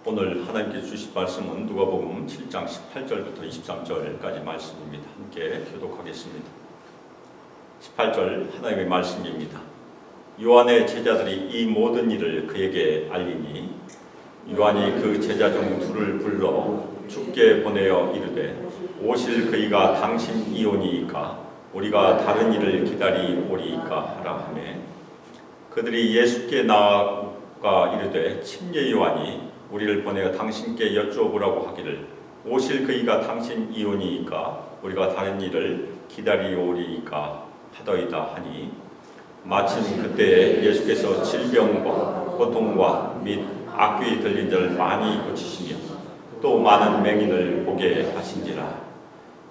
오늘 하나님께서 주신 말씀은 누가복음 7장 18절부터 23절까지 말씀입니다. 함께 교독하겠습니다. 18절 하나님의 말씀입니다. 요한의 제자들이 이 모든 일을 그에게 알리니 요한이 그 제자 중 둘을 불러 주께 보내어 이르되 오실 그이가 당신이오니이까 우리가 다른 일을 기다리오리이까 하라 하매 그들이 예수께 나아가 이르되 침례 요한이 우리를 보내어 당신께 여쭈어보라고 하기를 오실 그이가 당신이오니이까 우리가 다른 일을 기다리오리이까 하더이다 하니 마침 그때에 예수께서 질병과 고통과 및 악귀 들린 자를 많이 고치시며 또 많은 맹인을 보게 하신지라.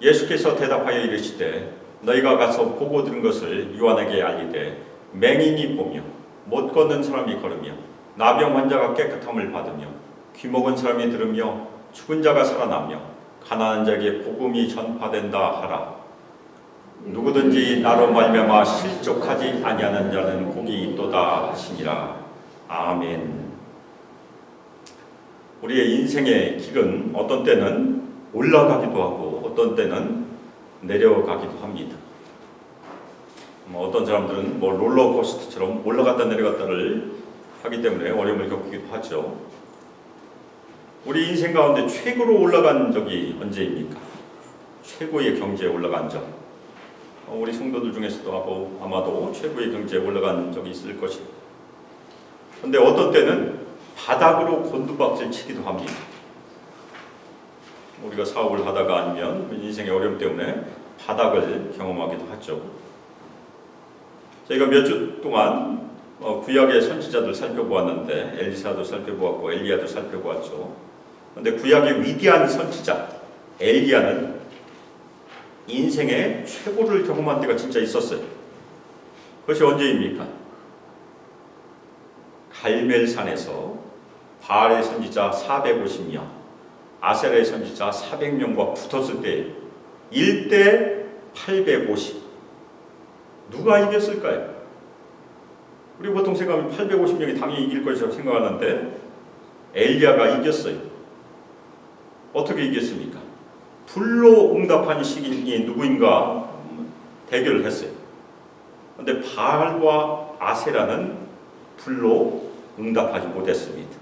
예수께서 대답하여 이르시되 너희가 가서 보고 들은 것을 요한에게 알리되 맹인이 보며 못 걷는 사람이 걸으며 나병 환자가 깨끗함을 받으며 귀먹은 사람이 들으며 죽은 자가 살아나며 가난한 자에게 복음이 전파된다 하라. 누구든지 나로 말미암아 실족하지 아니하는 자는 복이 있도다 하시니라. 아멘. 우리의 인생의 길은 어떤 때는 올라가기도 하고 어떤 때는 내려가기도 합니다. 어떤 사람들은 롤러코스터처럼 올라갔다 내려갔다를 하기 때문에 어려움을 겪기도 하죠. 우리 인생 가운데 최고로 올라간 적이 언제입니까? 최고의 경지에 올라간 적. 우리 성도들 중에서도 아마도 최고의 경지에 올라간 적이 있을 것이고, 그런데 어떤 때는 바닥으로 곤두박질 치기도 합니다. 우리가 사업을 하다가 아니면 인생의 어려움 때문에 바닥을 경험하기도 하죠. 저희가 몇 주 동안 구약의 선지자들 살펴보았는데 엘리사도 살펴보았고 엘리야도 살펴보았죠. 그런데 구약의 위대한 선지자 엘리야는 인생의 최고를 경험한 때가 진짜 있었어요. 그것이 언제입니까? 갈멜산에서 바알의 선지자 450명, 아세라의 선지자 400명과 붙었을 때 1대 850. 누가 이겼을까요? 우리 보통 생각하면 850명이 당연히 이길 것이라고 생각하는데 엘리야가 이겼어요. 어떻게 이겼습니까? 불로 응답한 시인이 누구인가 대결을 했어요. 그런데 바알과 아세라는 불로 응답하지 못했습니다.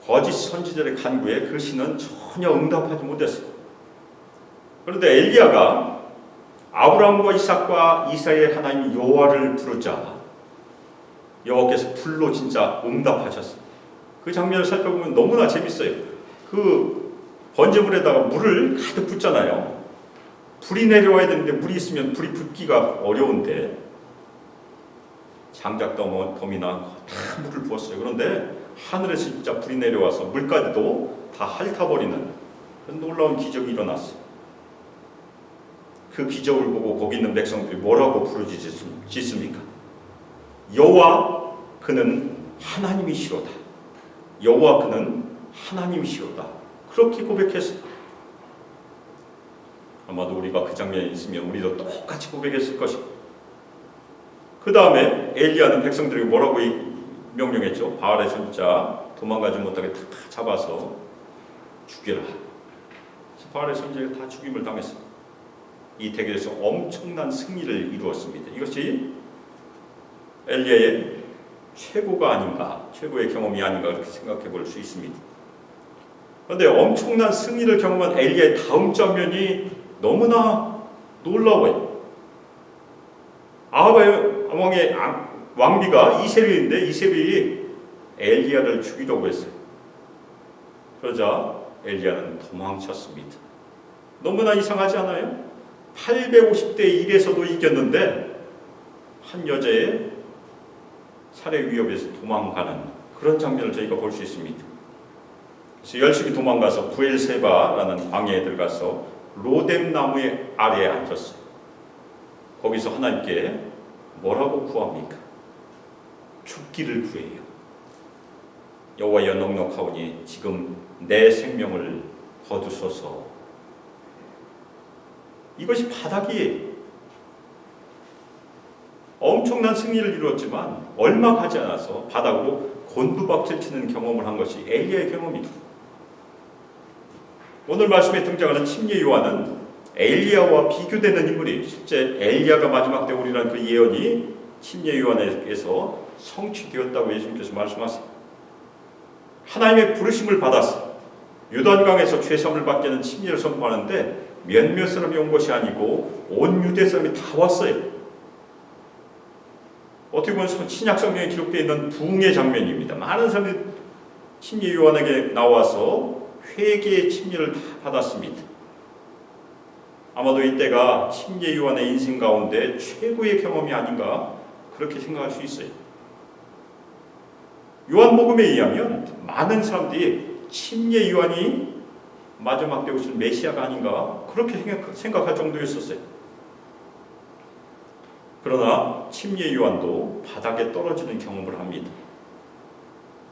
거짓 선지자의 간구에 그 신은 전혀 응답하지 못했어요. 그런데 엘리야가 아브라함과 이삭과 이스라엘 하나님 여호와를 부르자 여호와께서 불로 진짜 응답하셨어요. 그 장면을 살펴보면 너무나 재밌어요. 그 번제물에다가 물을 가득 붓잖아요. 불이 내려와야 되는데 물이 있으면 불이 붙기가 어려운데 장작 더미나 다 물을 부었어요. 그런데 하늘에서 진짜 불이 내려와서 물까지도 다 핥아버리는 그런 놀라운 기적이 일어났어요. 그 기적을 보고 거기 있는 백성들이 뭐라고 부르짖습니까? 여호와 그는 하나님이시로다. 여호와 그는 하나님이시로다. 그렇게 고백했어요. 아마도 우리가 그 장면에 있으면 우리도 똑같이 고백했을 것이고, 그 다음에 엘리야는 백성들에게 뭐라고 명령했죠? 바알의 선지자 도망가지 못하게 다 잡아서 죽여라. 그래서 바알의 선지자가 다 죽임을 당했어요. 이 대결에서 엄청난 승리를 이루었습니다. 이것이 엘리야의 최고가 아닌가, 최고의 경험이 아닌가 그렇게 생각해 볼 수 있습니다. 그런데 엄청난 승리를 경험한 엘리야의 다음 장면이 너무나 놀라워요. 아합 왕의 왕비가 이세벨인데 이세벨이 엘리야를 죽이려고 했어요. 그러자 엘리야는 도망쳤습니다. 너무나 이상하지 않아요? 850대 1에서도 이겼는데 한 여자의 살해 위협에서 도망가는 그런 장면을 저희가 볼 수 있습니다. 그래서 열심히 도망가서 부엘세바라는 광야에 들어가서 로뎀 나무의 아래에 앉았어요. 거기서 하나님께 뭐라고 구합니까? 죽기를 구해요. 여호와여 넉넉하오니 지금 내 생명을 거두소서. 이것이 바닥이에요. 엄청난 승리를 이루었지만 얼마 가지 않아서 바닥으로 곤두박질 치는 경험을 한 것이 엘리야의 경험이다. 오늘 말씀에 등장하는 침례 요한은 엘리야와 비교되는 인물이에요. 실제 엘리야가 마지막 때 오리라는 그 예언이 침례 요한에게서 성취되었다고 예수님께서 말씀하세요. 하나님의 부르심을 받았어. 요단강에서 죄사함을 받게 하는 침례를 선포하는데 몇몇 사람이 온 것이 아니고 온 유대 사람이 다 왔어요. 어떻게 보면 신약 성경에 기록되어 있는 부흥의 장면입니다. 많은 사람들이 침례 요한에게 나와서 회개의 침례를 다 받았습니다. 아마도 이때가 침례 요한의 인생 가운데 최고의 경험이 아닌가 그렇게 생각할 수 있어요. 요한복음에 의하면 많은 사람들이 침례 요한이 마지막 때 오실 메시아가 아닌가 그렇게 생각할 정도였었어요. 그러나 침례 요한도 바닥에 떨어지는 경험을 합니다.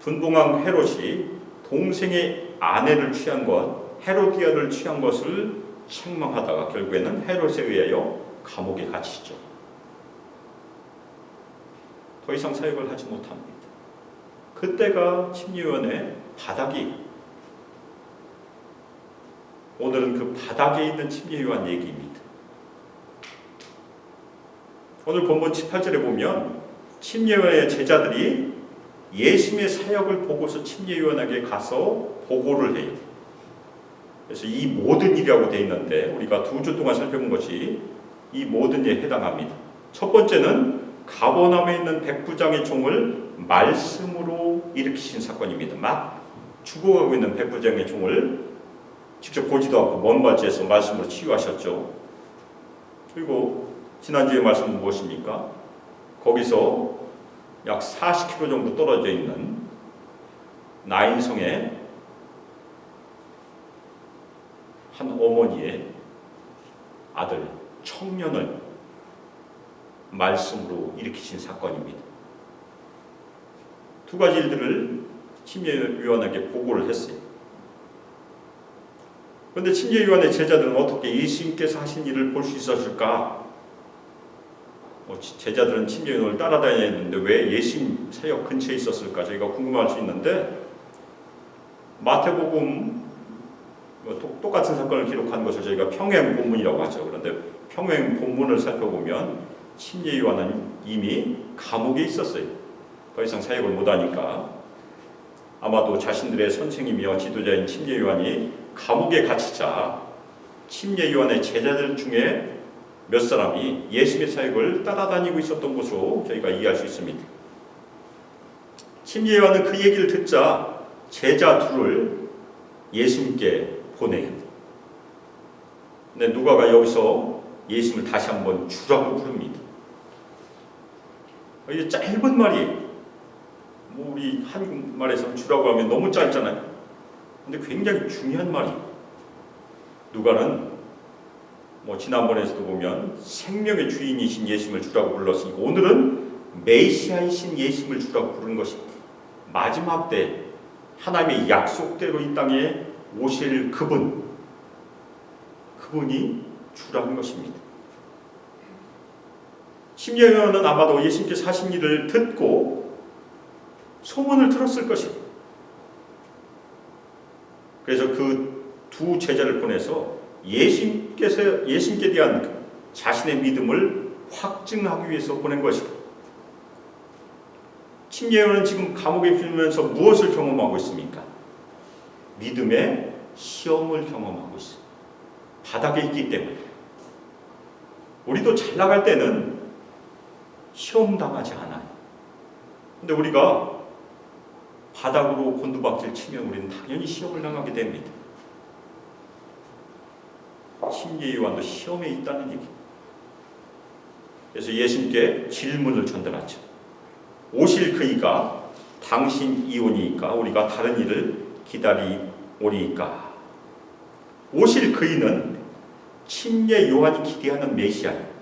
분봉왕 헤롯이 동생의 아내를 취한 것, 헤로디아를 취한 것을 책망하다가 결국에는 헤롯에 의하여 감옥에 갇히죠. 더 이상 사역을 하지 못합니다. 그때가 침례 요한의 바닥이, 오늘은 그 바닥에 있는 침례 요한 얘기입니다. 오늘 본문 18절에 보면 침례 요한의 제자들이 예수님의 사역을 보고서 침례 요한에게 가서 보고를 해요. 그래서 이 모든 일이라고 되어 있는데 우리가 2주 동안 살펴본 것이 이 모든 일에 해당합니다. 첫 번째는 가버나움에 있는 백부장의 종을 말씀으로 일으키신 사건입니다. 막 죽어가고 있는 백부장의 종을 직접 보지도 않고 먼 발치에서 말씀으로 치유하셨죠. 그리고 지난주에 말씀은 무엇입니까? 거기서 약 40km 정도 떨어져 있는 나인성의 한 어머니의 아들 청년을 말씀으로 일으키신 사건입니다. 두 가지 일들을 침례 요한에게 보고를 했어요. 그런데 침례 요한의 제자들은 어떻게 예수님께서 하신 일을 볼 수 있었을까? 제자들은 침례 요한을 따라다녔는데 왜 예수님 사역 근처에 있었을까? 저희가 궁금할 수 있는데 마태복음 똑같은 사건을 기록한 것을 저희가 평행 본문이라고 하죠. 그런데 평행 본문을 살펴보면 침례 요한은 이미 감옥에 있었어요. 더 이상 사역을 못하니까 아마도 자신들의 선생님이여 지도자인 침례 요한이 감옥에 갇히자 침례 요한의 제자들 중에 몇 사람이 예수님의 사역을 따라다니고 있었던 것으로 저희가 이해할 수 있습니다. 침례 요한은 그 얘기를 듣자 제자 둘을 예수님께 보내요. 근데 누가가 여기서 예수님을 다시 한번 주라고 부릅니다. 이게 짧은 말이에요. 우리 한국말에서는 주라고 하면 너무 짧잖아요. 근데 굉장히 중요한 말이에요. 누가는 지난번에서도 보면 생명의 주인이신 예수님을 주라고 불렀으니까 오늘은 메시아이신 예수님을 주라고 부르는 것입니다. 마지막 때 하나님의 약속대로 이 땅에 오실 그분이 주라는 것입니다. 침례 요한은 아마도 예수님께서 하신 일을 듣고 소문을 들었을 것입니다. 그래서 그 두 제자를 보내서 예수님께 대한 자신의 믿음을 확증하기 위해서 보낸 것입니다. 침례 요한은 지금 감옥에 있으면서 무엇을 경험하고 있습니까? 믿음의 시험을 경험하고 있습니다. 바닥에 있기 때문에. 우리도 잘 나갈 때는 시험 당하지 않아요. 근데 우리가 바닥으로 곤두박질 치면 우리는 당연히 시험을 당하게 됩니다. 침례 요한도 시험에 있다는 얘기. 그래서 예수님께 질문을 전달하죠. 오실 그이가 당신 이오니이까 우리가 다른 일을 기다리오리이까. 오실 그이는 침례 요한이 기대하는 메시아예요.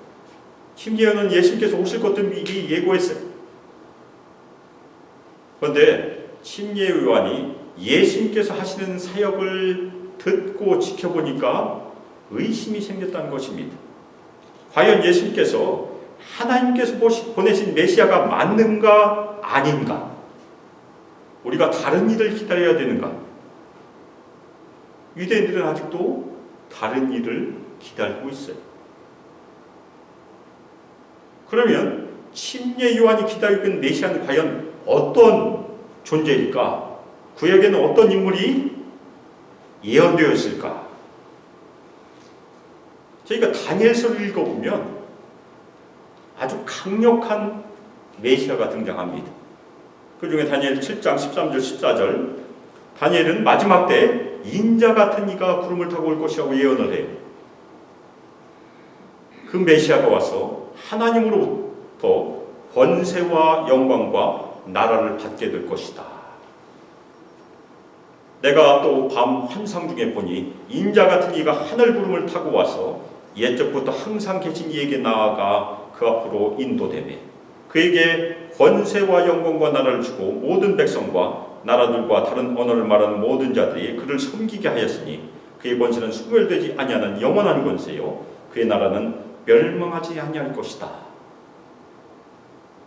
침례 요한은 예수님께서 오실 것도 미리 예고했어요. 그런데 침례 요한이 예수님께서 하시는 사역을 듣고 지켜보니까 의심이 생겼다는 것입니다. 과연 예수님께서 하나님께서 보내신 메시아가 맞는가 아닌가? 우리가 다른 일을 기다려야 되는가? 유대인들은 아직도 다른 일을 기다리고 있어요. 그러면 침례 요한이 기다리고 있는 메시아는 과연 어떤 존재일까? 그에게는 어떤 인물이 예언되었을까? 저희가 다니엘서를 읽어보면 아주 강력한 메시아가 등장합니다. 그 중에 다니엘 7장 13절 14절, 다니엘은 마지막 때 인자 같은 이가 구름을 타고 올 것이라고 예언을 해요. 그 메시아가 와서 하나님으로부터 권세와 영광과 나라를 받게 될 것이다. 내가 또 밤 환상 중에 보니 인자 같은 이가 하늘 구름을 타고 와서 옛적부터 항상 계신 이에게 나아가 그 앞으로 인도되매 그에게 권세와 영광과 나라를 주고 모든 백성과 나라들과 다른 언어를 말하는 모든 자들이 그를 섬기게 하였으니 그의 권세는 소멸되지 아니하는 영원한 권세요 그의 나라는 멸망하지 아니할 것이다.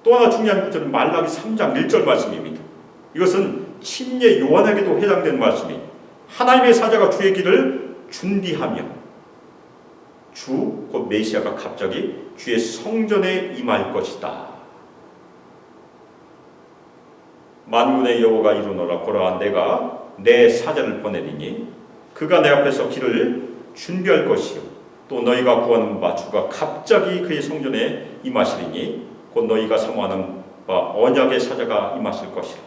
또 하나 중요한 구절은 말라기 3장 1절 말씀입니다. 이것은 침례 요한에게도 해당되는 말씀이 하나님의 사자가 주의 길을 준비하며 주 곧 메시아가 갑자기 주의 성전에 임할 것이다. 만군의 여호와가 이르노라 보라 내가 내 사자를 보내리니 그가 내 앞에서 길을 준비할 것이요 또 너희가 구하는 바 주가 갑자기 그의 성전에 임하시리니 곧 너희가 사모하는 바 언약의 사자가 임하실 것이라.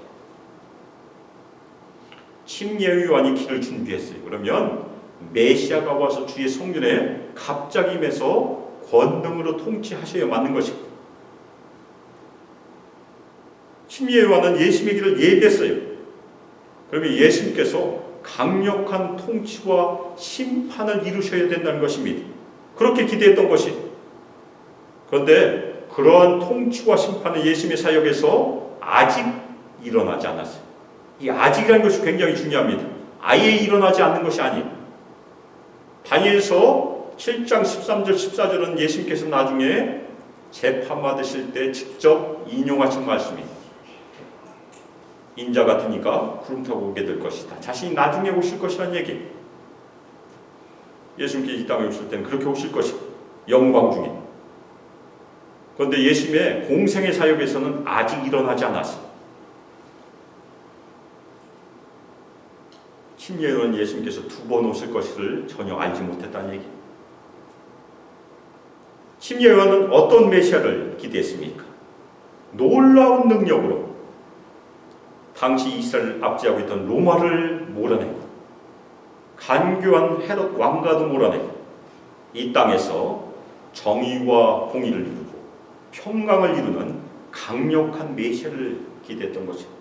침례 요한이 길을 준비했어요. 그러면 메시아가 와서 주의 성전에 갑자기 임해서 권능으로 통치하셔야 맞는 것이고, 침례 요한은 예수님의 길을 예비했어요. 그러면 예수님께서 강력한 통치와 심판을 이루셔야 된다는 것입니다. 그렇게 기대했던 것이. 그런데 그러한 통치와 심판은 예수님의 사역에서 아직 일어나지 않았어요. 이 아직이라는 것이 굉장히 중요합니다. 아예 일어나지 않는 것이 아니에요. 다니엘서 7장 13절 14절은 예수님께서 나중에 재판받으실 때 직접 인용하신 말씀입니다. 인자 같은 이가 구름 타고 오게 될 것이다. 자신이 나중에 오실 것이라는 얘기. 예수님께서 이 땅에 오실 때는 그렇게 오실 것이고 영광 중에. 그런데 예수님의 공생의 사역에서는 아직 일어나지 않았어요. 침례요한 예수님께서 2번 오실 것을 전혀 알지 못했다는 얘기. 침례요한은 어떤 메시아를 기대했습니까? 놀라운 능력으로 당시 이스라엘을 압제하고 있던 로마를 몰아내고 간교한 헤롯 왕가도 몰아내고 이 땅에서 정의와 공의를 이루고 평강을 이루는 강력한 메시아를 기대했던 것입니다.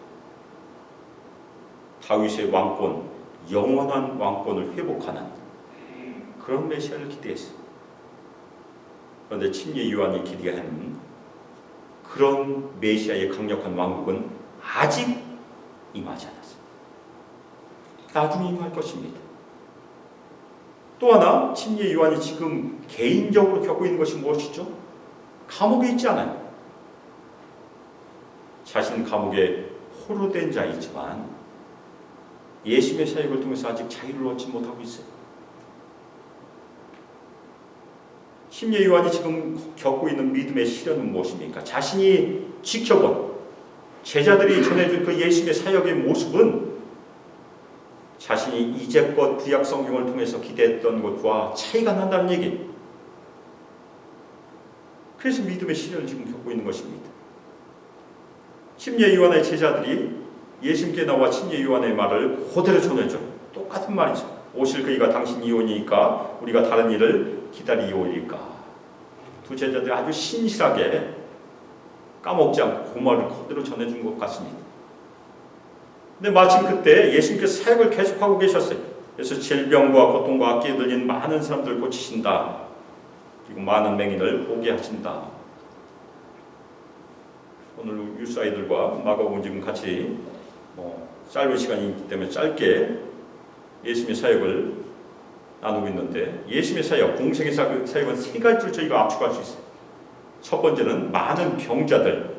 다윗의 왕권, 영원한 왕권을 회복하는 그런 메시아를 기대했어요. 그런데 침례 요한이 기대하는 그런 메시아의 강력한 왕국은 아직 임하지 않았어요. 나중에 임할 것입니다. 또 하나 침례 요한이 지금 개인적으로 겪고 있는 것이 무엇이죠? 감옥에 있지 않아요. 자신 감옥에 포로된 자이지만 예수님의 사역을 통해서 아직 자유를 얻지 못하고 있어요. 침례 요한이 지금 겪고 있는 믿음의 시련은 무엇입니까? 자신이 지켜본 제자들이 전해준 그 예수님의 사역의 모습은 자신이 이제껏 구약 성경을 통해서 기대했던 것과 차이가 난다는 얘기. 그래서 믿음의 시련을 지금 겪고 있는 것입니다. 침례 요한의 제자들이 예수님께 나와 침례 요한의 말을 그대로 전해줘. 똑같은 말이죠. 오실 그이가 당신이 오니까 우리가 다른 일을 기다리오일까. 두 제자들이 아주 신실하게 까먹지 않고 그 말을 그대로 전해준 것 같습니다. 근데 마침 그때 예수님께서 사역을 계속하고 계셨어요. 그래서 질병과 고통과 악기에 들린 많은 사람들을 고치신다. 그리고 많은 맹인을 보게 하신다. 오늘 유사이들과 마가복음 지금 같이 짧은 시간이 있기 때문에 짧게 예수님의 사역을 나누고 있는데, 예수님의 사역, 공생의 사역은 3가지로 저희가 압축할 수 있어요. 첫 번째는 많은 병자들을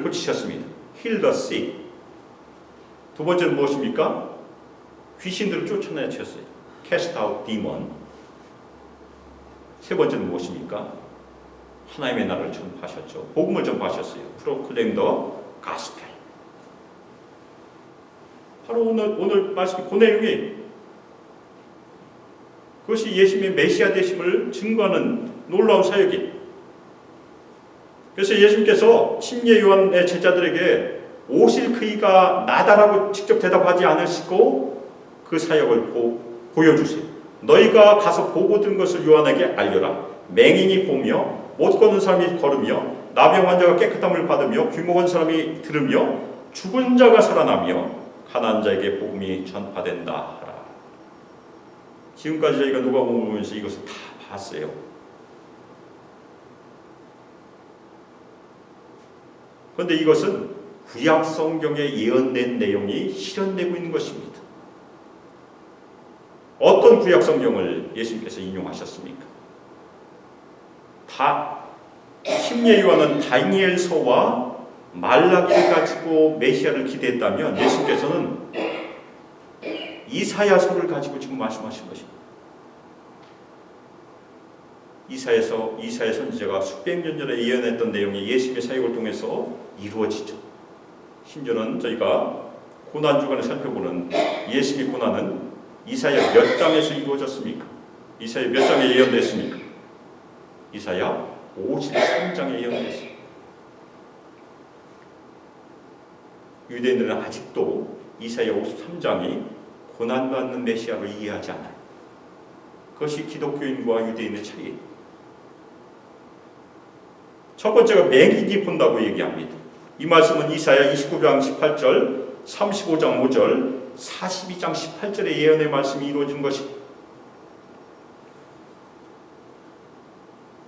고치셨습니다. Heal the sick. 두 번째는 무엇입니까? 귀신들을 쫓아내셨어요. Cast out demon. 세 번째는 무엇입니까? 하나님의 나라를 전파하셨죠. 복음을 전파하셨어요. Proclaim the gospel. 바로 오늘 말씀 그 내용이 그것이 예수님의 메시아 되심을 증거하는 놀라운 사역이. 그래서 예수님께서 침례 요한의 제자들에게 오실 그이가 나다라고 직접 대답하지 않으시고 그 사역을 보여주세요. 너희가 가서 보고 들은 것을 요한에게 알려라. 맹인이 보며 못 걷는 사람이 걸으며 나병 환자가 깨끗함을 받으며 귀 먹은 사람이 들으며 죽은 자가 살아나며 가난한 자에게 복음이 전파된다 하라. 지금까지 저희가 누가복음을 보면서 이것을 다 봤어요. 그런데 이것은 구약 성경에 예언된 내용이 실현되고 있는 것입니다. 어떤 구약 성경을 예수님께서 인용하셨습니까? 침례 요한은 다니엘서와 말라기를 가지고 메시아를 기대했다면 예수님께서는 이사야서를 가지고 지금 말씀하신 것입니다. 이사야 선지자가 수백 년 전에 예언했던 내용이 예수님의 사역을 통해서 이루어지죠. 심지어는 저희가 고난 주간에 살펴보는 예수님의 고난은 이사야 몇 장에서 이루어졌습니까? 이사야 몇 장에 예언됐습니까? 이사야 53장에 예언됐습니다. 유대인들은 아직도 이사야 53장이 고난받는 메시아로 이해하지 않아요. 그것이 기독교인과 유대인의 차이예요. 첫 번째가 맹인이 본다고 얘기합니다. 이 말씀은 이사야 29장 18절, 35장 5절, 42장 18절의 예언의 말씀이 이루어진 것입니다.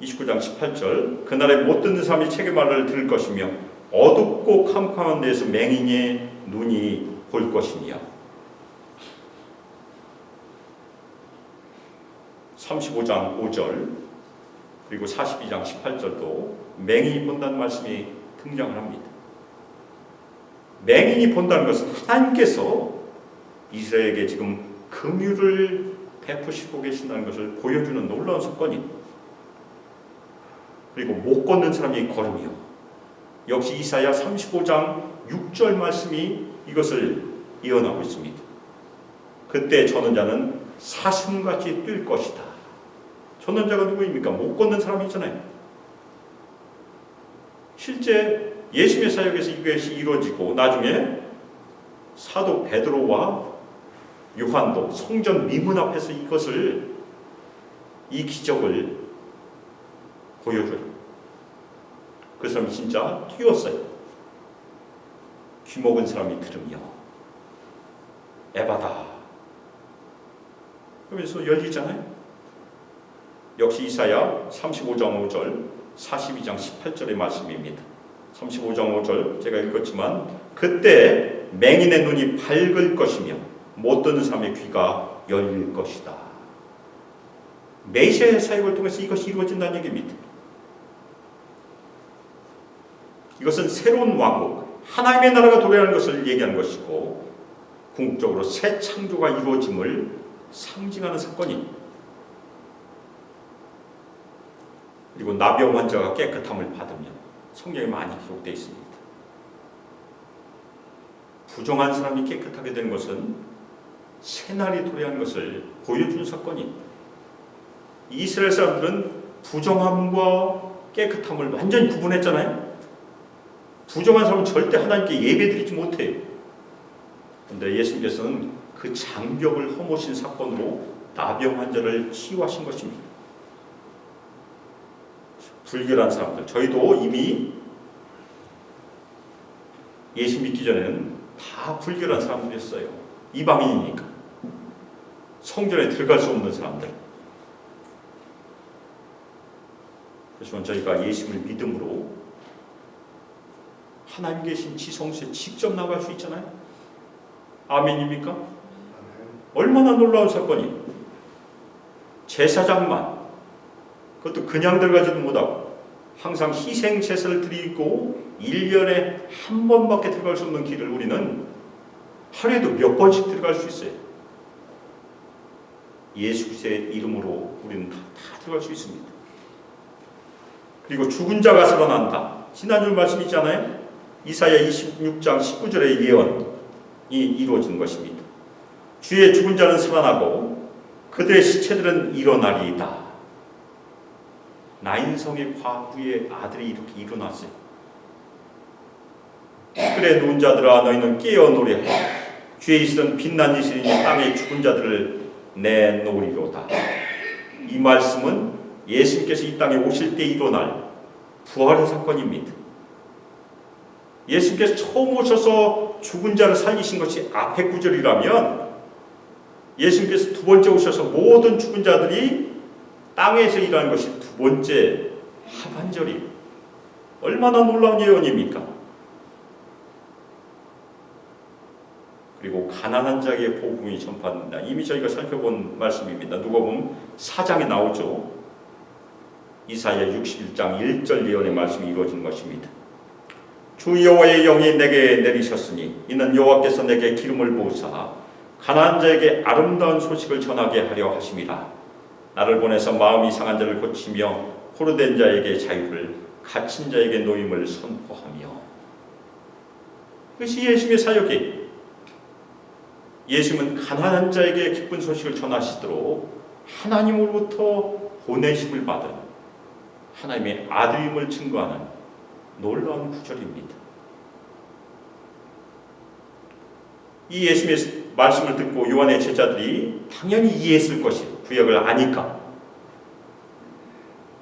29장 18절 그날에 못 듣는 사람이 책의 말을 들을 것이며 어둡고 캄캄한 데에서 맹인의 눈이 볼 것이며 35장 5절 그리고 42장 18절도 맹인이 본다는 말씀이 등장을 합니다. 맹인이 본다는 것은 하나님께서 이스라엘에게 지금 긍휼을 베푸시고 계신다는 것을 보여주는 놀라운 사건입니다. 그리고 못 걷는 사람이 걸으며 역시 이사야 35장 6절 말씀이 이것을 예언하고 있습니다. 그때 저는 자는 사슴같이 뛸 것이다. 저는 자가 누구입니까? 못 걷는 사람이잖아요. 실제 예수님의 사역에서 이것이 이루어지고 나중에 사도 베드로와 요한도 성전 미문 앞에서 이 기적을 보여줘요. 그 사람이 진짜 뛰었어요. 귀 먹은 사람이 들으며 에바다 그래서 열리잖아요. 역시 이사야 35장 5절 42장 18절의 말씀입니다. 35장 5절 제가 읽었지만 그때 맹인의 눈이 밝을 것이며 못 듣는 사람의 귀가 열릴 것이다. 메시아의 사역을 통해서 이것이 이루어진다는 얘기입니다. 이것은 새로운 왕국, 하나님의 나라가 도래하는 것을 얘기하는 것이고 궁극적으로 새 창조가 이루어짐을 상징하는 사건입니다. 그리고 나병 환자가 깨끗함을 받으며 성경에 많이 기록되어 있습니다. 부정한 사람이 깨끗하게 되는 것은 새날이 도래하는 것을 보여주는 사건입니다. 이스라엘 사람들은 부정함과 깨끗함을 완전히 구분했잖아요. 부정한 사람은 절대 하나님께 예배드리지 못해요. 그런데 예수님께서는 그 장벽을 허무신 사건으로 나병 환자를 치유하신 것입니다. 불결한 사람들, 저희도 이미 예수 믿기 전에는 다 불결한 사람들이었어요. 이방인이니까. 성전에 들어갈 수 없는 사람들. 그렇지만 저희가 예수를 믿음으로 하나님 계신 지성소에 직접 나갈 수 있잖아요. 아멘입니까? 얼마나 놀라운 사건이. 제사장만 그것도 그냥 들어가지도 못하고 항상 희생 제사를 드리고 1년에 한 번밖에 들어갈 수 없는 길을 우리는 하루에도 몇 번씩 들어갈 수 있어요. 예수 그리스도의 이름으로 우리는 다 들어갈 수 있습니다. 그리고 죽은 자가 살아난다. 지난주 말씀 있잖아요. 이사야 26장 19절의 예언이 이루어진 것입니다. 주의 죽은 자는 살아나고 그들의 시체들은 일어나리이다. 나인성의 과부의 아들이 이렇게 일어났어요. 그래 누운 자들아 너희는 깨어 노래하라. 주의 이슬은 빛난 이슬이니 땅의 죽은 자들을 내놓으리로다. 이 말씀은 예수님께서 이 땅에 오실 때 일어날 부활의 사건입니다. 예수님께서 처음 오셔서 죽은 자를 살리신 것이 앞의 구절이라면 예수님께서 두 번째 오셔서 모든 죽은 자들이 땅에서 일하는 것이 두 번째 하반절이 얼마나 놀라운 예언입니까? 그리고 가난한 자에게 복음이 전파된다. 이미 저희가 살펴본 말씀입니다. 누가복음 4장에 나오죠. 이사야 61장 1절 예언의 말씀이 이루어진 것입니다. 주 여호와의 영이 내게 내리셨으니 이는 여호와께서 내게 기름을 부으사 가난한 자에게 아름다운 소식을 전하게 하려 하심이라. 나를 보내서 마음이 상한 자를 고치며 포로된 자에게 자유를 갇힌 자에게 노임을 선포하며. 그것이 예수님의 사역이. 예수님은 가난한 자에게 기쁜 소식을 전하시도록 하나님으로부터 보내심을 받은 하나님의 아들임을 증거하는 놀라운 구절입니다. 이 예수님의 말씀을 듣고 요한의 제자들이 당연히 이해했을 것이에요. 구약을 아니까,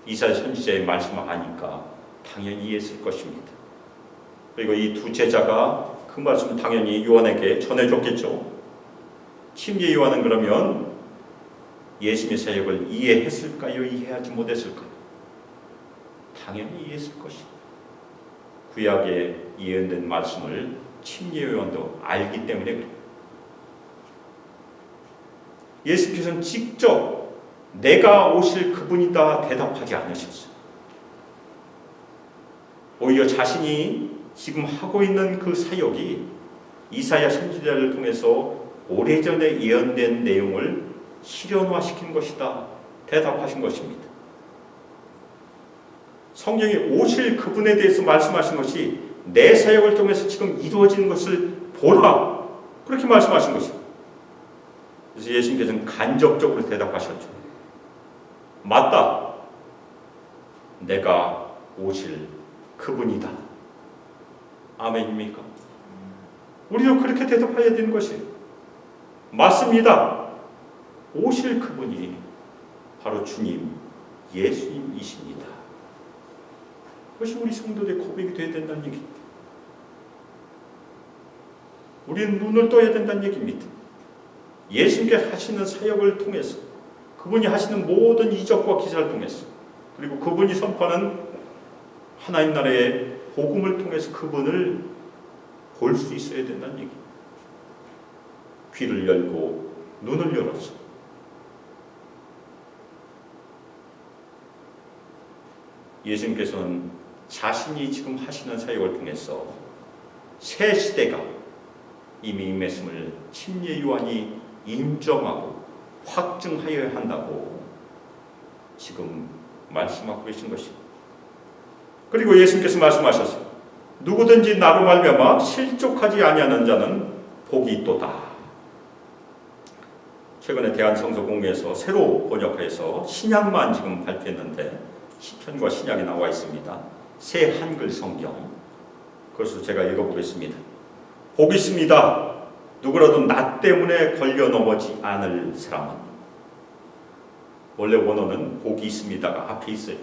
이사야 선지자의 말씀을 아니까 당연히 이해했을 것입니다. 그리고 이 두 제자가 그 말씀을 당연히 요한에게 전해줬겠죠. 침례 요한은 그러면 예수님의 사역을 이해했을까요? 이해하지 못했을까요? 당연히 이해했을 것입니다. 구약에 예언된 말씀을 침례 요한도 알기 때문에 그래요. 예수께서는 직접 내가 오실 그분이다 대답하지 않으셨어요. 오히려 자신이 지금 하고 있는 그 사역이 이사야 선지자를 통해서 오래전에 예언된 내용을 실현화시킨 것이다 대답하신 것입니다. 성경에 오실 그분에 대해서 말씀하신 것이 내 사역을 통해서 지금 이루어지는 것을 보라 그렇게 말씀하신 것입니다. 그래서 예수님께서는 간접적으로 대답하셨죠. 맞다. 내가 오실 그분이다. 아멘입니까? 우리도 그렇게 대답해야 되는 것이에요. 맞습니다. 오실 그분이 바로 주님 예수님이십니다. 그것이 우리 성도들의 고백이 되어야 된다는 얘기입니다. 우리는 눈을 떠야 된다는 얘기입니다. 예수님께서 하시는 사역을 통해서, 그분이 하시는 모든 이적과 기사를 통해서, 그리고 그분이 선포하는 하나님 나라의 복음을 통해서 그분을 볼 수 있어야 된다는 얘기입니다. 귀를 열고 눈을 열어서 예수님께서는 자신이 지금 하시는 사역을 통해서 새 시대가 이미 임했음을 침례 요한이 인정하고 확증하여야 한다고 지금 말씀하고 계신 것입니다. 그리고 예수님께서 말씀하셨어요. 누구든지 나로 말미암아 실족하지 아니하는 자는 복이 있도다. 최근에 대한성서공회에서 새로 번역해서 신약만 지금 발표했는데 시편과 신약이 나와 있습니다. 새 한글 성경. 그것을 제가 읽어보겠습니다. 복이 있습니다. 누구라도 나 때문에 걸려 넘어지 않을 사람은. 원래 원어는 복이 있습니다가 앞에 있어요.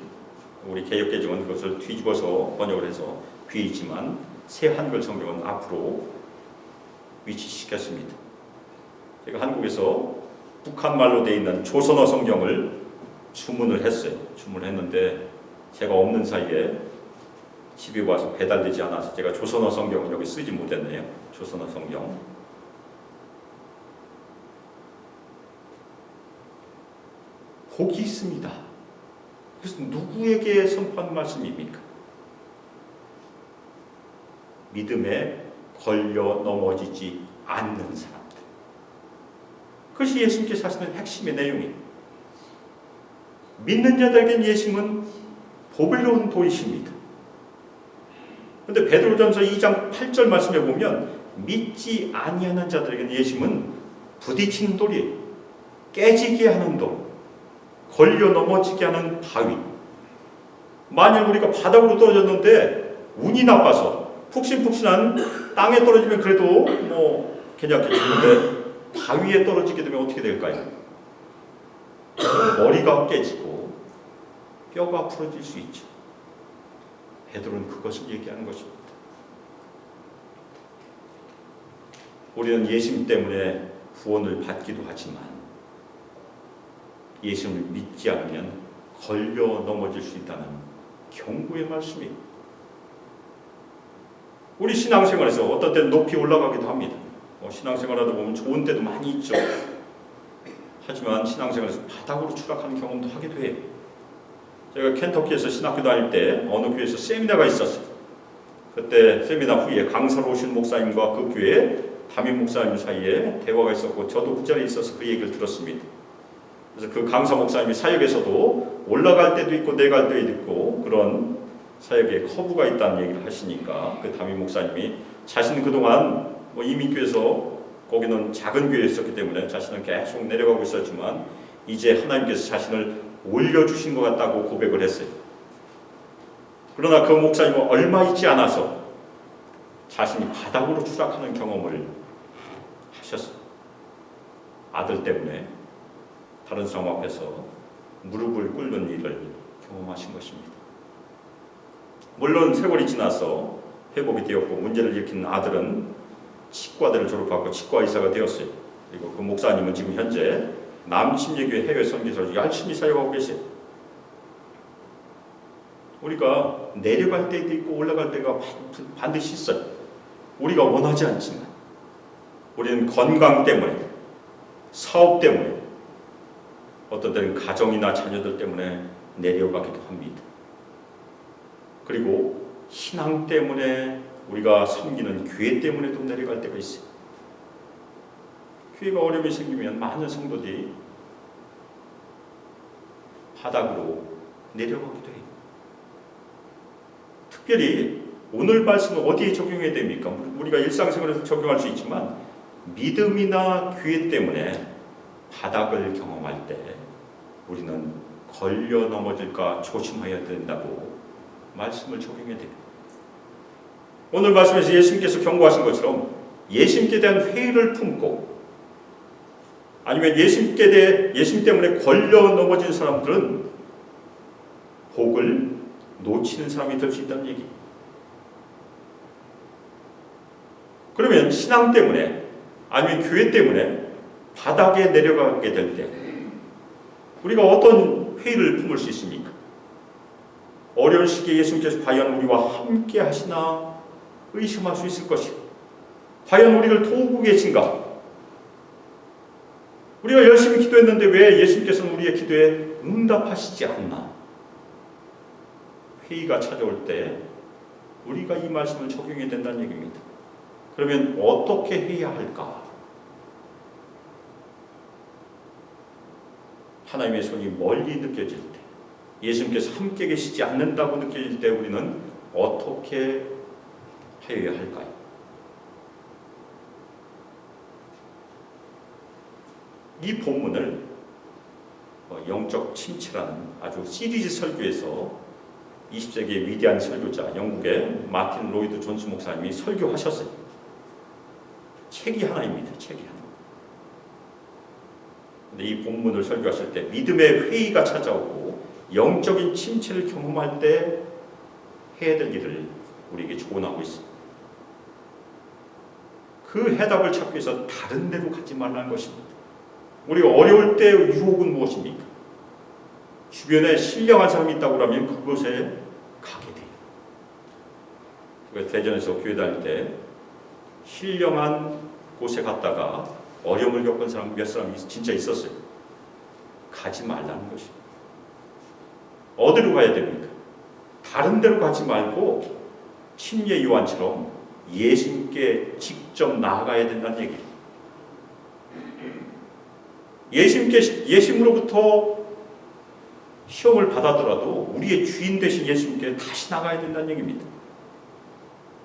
우리 개역개정은 그것을 뒤집어서 번역을 해서 뒤에 있지만 새 한글 성경은 앞으로 위치시켰습니다. 제가 한국에서 북한말로 되어 있는 조선어 성경을 주문을 했어요. 주문했는데 제가 없는 사이에 집에 와서 배달되지 않아서 제가 조선어 성경을 여기 쓰지 못했네요. 조선어 성경. 복이 있습니다. 그래서 누구에게 선포한 말씀입니까? 믿음의 걸려 넘어지지 않는 사람들. 그것이 예수님께서 하시는 핵심의 내용이에요. 믿는 자들에겐 예수님은 보배로운 돌이십니다. 그런데 베드로전서 2장 8절 말씀에 보면 믿지 아니하는 자들에게는 예수님은 부딪히는 돌이에요. 깨지게 하는 돌, 걸려 넘어지게 하는 바위. 만약 우리가 바닥으로 떨어졌는데 운이 나빠서 푹신푹신한 땅에 떨어지면 그래도 괜찮겠는데 바위에 떨어지게 되면 어떻게 될까요? 머리가 깨지고 뼈가 부러질 수 있죠. 베드로는 그것을 얘기하는 것입니다. 우리는 예수님 때문에 구원을 받기도 하지만 예수님을 믿지 않으면 걸려 넘어질 수 있다는 경고의 말씀이에요. 우리 신앙생활에서 어떤 때는 높이 올라가기도 합니다. 신앙생활하다 보면 좋은 때도 많이 있죠. 하지만 신앙생활에서 바닥으로 추락하는 경험도 하기도 해요. 제가 켄터키에서 신학교 다닐 때 어느 교회에서 세미나가 있었어요. 그때 세미나 후에 강사로 오신 목사님과 그 교회 담임 목사님 사이에 대화가 있었고 저도 그 자리에 있어서 그 얘기를 들었습니다. 그래서 그 강사 목사님이 사역에서도 올라갈 때도 있고 내려갈 때도 있고 그런 사역에 커브가 있다는 얘기를 하시니까 그 담임 목사님이 자신은 그동안 이민교에서 거기는 작은 교회였었기 때문에 자신은 계속 내려가고 있었지만 이제 하나님께서 자신을 올려주신 것 같다고 고백을 했어요. 그러나 그 목사님은 얼마 있지 않아서 자신이 바닥으로 추락하는 경험을 하셨어요. 아들 때문에 다른 사람 앞에서 무릎을 꿇는 일을 경험하신 것입니다. 물론 세월이 지나서 회복이 되었고 문제를 일으킨 아들은 치과대를 졸업하고 치과 의사가 되었어요. 그리고 그 목사님은 지금 현재 남침례교회 해외 선교사로 열심히 사역하고 계세요. 우리가 내려갈 때도 있고 올라갈 때가 반드시 있어요. 우리가 원하지 않지만 우리는 건강 때문에, 사업 때문에, 어떤 때는 가정이나 자녀들 때문에 내려가기도 합니다. 그리고 신앙 때문에 우리가 섬기는 교회 때문에도 내려갈 때가 있어요. 교회가 어려움이 생기면 많은 성도들이 바닥으로 내려가기도 해요. 특별히 오늘 말씀은 어디에 적용해야 됩니까? 우리가 일상생활에서 적용할 수 있지만 믿음이나 교회 때문에 바닥을 경험할 때 우리는 걸려 넘어질까 조심해야 된다고 말씀을 적용해야 돼요. 오늘 말씀에서 예수님께서 경고하신 것처럼 예수님께 대한 회의를 품고 아니면 예수님 때문에 걸려 넘어진 사람들은 복을 놓치는 사람이 될 수 있다는 얘기. 그러면 신앙 때문에 아니면 교회 때문에 바닥에 내려가게 될 때 우리가 어떤 회의를 품을 수 있습니까? 어려운 시기에 예수님께서 과연 우리와 함께 하시나 의심할 수 있을 것이고 과연 우리를 도우고 계신가? 우리가 열심히 기도했는데 왜 예수님께서는 우리의 기도에 응답하시지 않나? 회의가 찾아올 때 우리가 이 말씀을 적용해야 된다는 얘기입니다. 그러면 어떻게 해야 할까? 하나님의 손이 멀리 느껴질 때, 예수님께서 함께 계시지 않는다고 느껴질 때 우리는 어떻게 해야 할까요? 이 본문을 영적 침체라는 아주 시리즈 설교에서 20세기의 위대한 설교자 영국의 마틴 로이드 존스 목사님이 설교하셨어요. 책이 하나입니다. 책이 하나. 근데 이 본문을 설교하실 때 믿음의 회의가 찾아오고 영적인 침체를 경험할 때 해야 될 일을 우리에게 조언하고 있습니다. 그 해답을 찾기 위해서 다른 데로 가지 말라는 것입니다. 우리가 어려울 때 유혹은 무엇입니까? 주변에 신령한 사람이 있다고 하면 그곳에 가게 돼요. 그래서 대전에서 교회 다닐 때 신령한 곳에 갔다가 어려움을 겪은 사람 몇 사람이 진짜 있었어요. 가지 말라는 것입니다. 어디로 가야 됩니까? 다른 데로 가지 말고 침례 요한처럼 예수님께 직접 나아가야 된다는 얘기예요. 예수님으로부터 시험을 받았더라도 우리의 주인 되신 예수님께 다시 나가야 된다는 얘기입니다.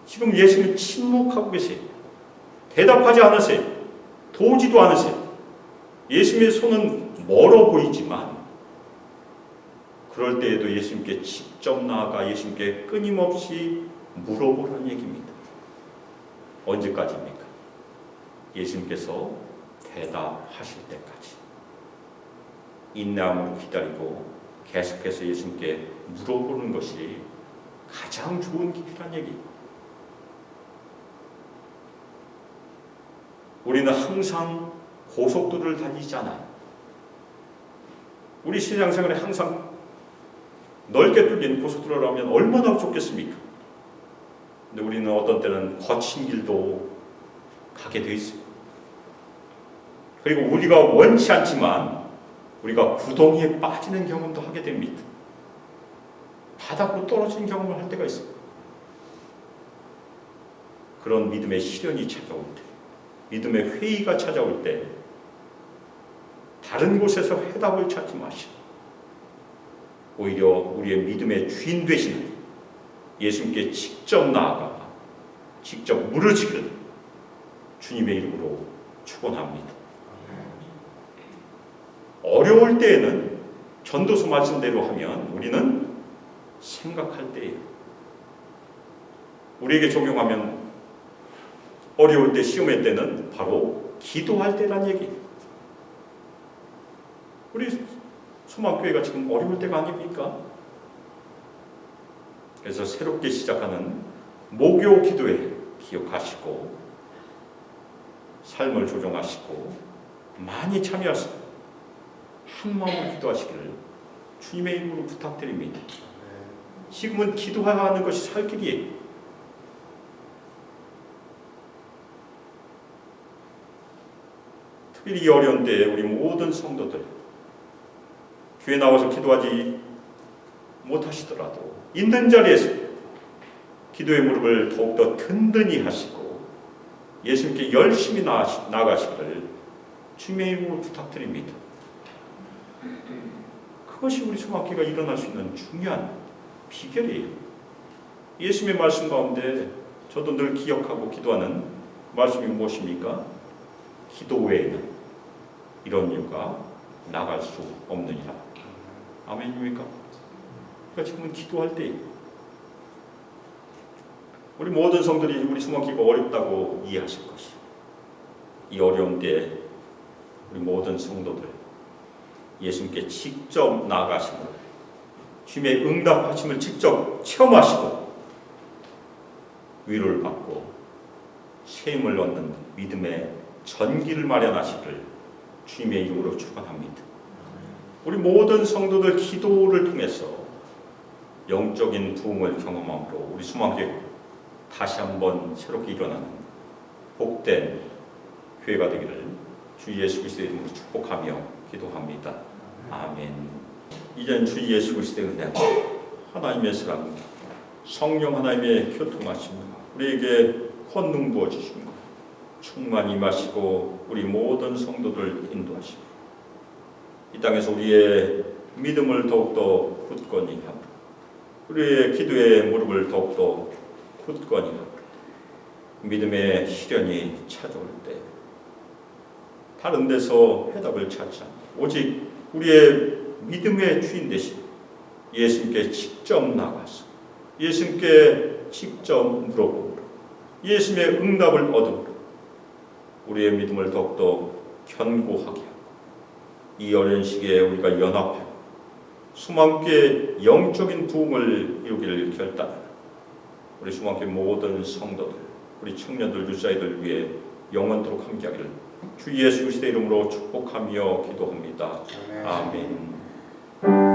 지금 예수님은 침묵하고 계세요. 대답하지 않으세요. 도우지도 않으세요. 예수님의 손은 멀어 보이지만 그럴 때에도 예수님께 직접 나아가 예수님께 끊임없이 물어보라는 얘기입니다. 언제까지입니까? 예수님께서 대답하실 때까지 인내함으로 기다리고 계속해서 예수님께 물어보는 것이 가장 좋은 길이란 얘기예요. 우리는 항상 고속도로를 달리잖아요. 우리 신앙생활에 항상 넓게 뚫린 고속도로라면 얼마나 좋겠습니까? 근데 우리는 어떤 때는 거친 길도 가게 돼 있어요. 그리고 우리가 원치 않지만 우리가 구덩이에 빠지는 경험도 하게 됩니다. 바닥으로 떨어지는 경험을 할 때가 있어요. 그런 믿음의 시련이 찾아올 때, 믿음의 회의가 찾아올 때 다른 곳에서 해답을 찾지 마시고 오히려 우리의 믿음의 주인 되시는 예수님께 직접 나아가 직접 물어지기를 주님의 이름으로 축원합니다. 어려울 때에는 전도서 말씀대로 하면 우리는 생각할 때예요. 우리에게 적용하면 어려울 때, 시험의 때는 바로 기도할 때란 얘기예요. 우리 소망교회가 지금 어려울 때가 아닙니까? 그래서 새롭게 시작하는 모교 기도회 기억하시고 삶을 조정하시고 많이 참여하시고 한마음으로 기도하시기를 주님의 이름으로 부탁드립니다. 지금은 기도하는 것이 살 길이에요. 특별히 이 어려운 때에 우리 모든 성도들 교회 나와서 기도하지 못하시더라도 있는 자리에서 기도의 무릎을 더욱더 든든히 하시고 예수님께 열심히 나아가시기를 주님의 이름으로 부탁드립니다. 그것이 우리 소망교회가 일어날 수 있는 중요한 비결이에요. 예수님의 말씀 가운데 저도 늘 기억하고 기도하는 말씀이 무엇입니까? 기도 외에는 이런 이유가 나갈 수 없느니라. 아멘입니까? 그러니까 지금은 기도할 때예요. 우리 모든 성들이 우리 소망교회가 어렵다고 이해하실 것이에요. 이 어려운 때에 우리 모든 성도들 예수님께 직접 나아가시고 주님의 응답하심을 직접 체험하시고 위로를 받고 쉼을 얻는 믿음의 전기를 마련하시기를 주님의 이름으로 축원합니다. 우리 모든 성도들 기도를 통해서 영적인 부흥을 경험함으로 우리 소망교회 다시 한번 새롭게 일어나는 복된 교회가 되기를 주 예수 그리스도의 이름으로 축복하며 기도합니다. 아멘. 이제는 주 예수 그리스도의 은혜, 하나님의 사랑, 성령 하나님의 교통하심과 우리에게 권능 부어주심과 충만히 임하시고 우리 모든 성도들 인도하시고 이 땅에서 우리의 믿음을 더욱더 굳건히 하고 우리의 기도의 무릎을 더욱더 굳건히 하고 믿음의 시련이 찾아올 때 다른 데서 해답을 찾지 않고 오직 우리의 믿음의 주인 되신 예수님께 직접 나가서 예수님께 직접 물어보므로 예수님의 응답을 얻음으로 우리의 믿음을 더욱더 견고하게 하고 이 어려운 시기에 우리가 연합하여 소망교회 영적인 부흥을 이루기를 결단하는 우리 소망교회 모든 성도들, 우리 청년들, 유사이들 위해 영원토록 함께하기를 주 예수 그리스도의 이름으로 축복하며 기도합니다. 아멘.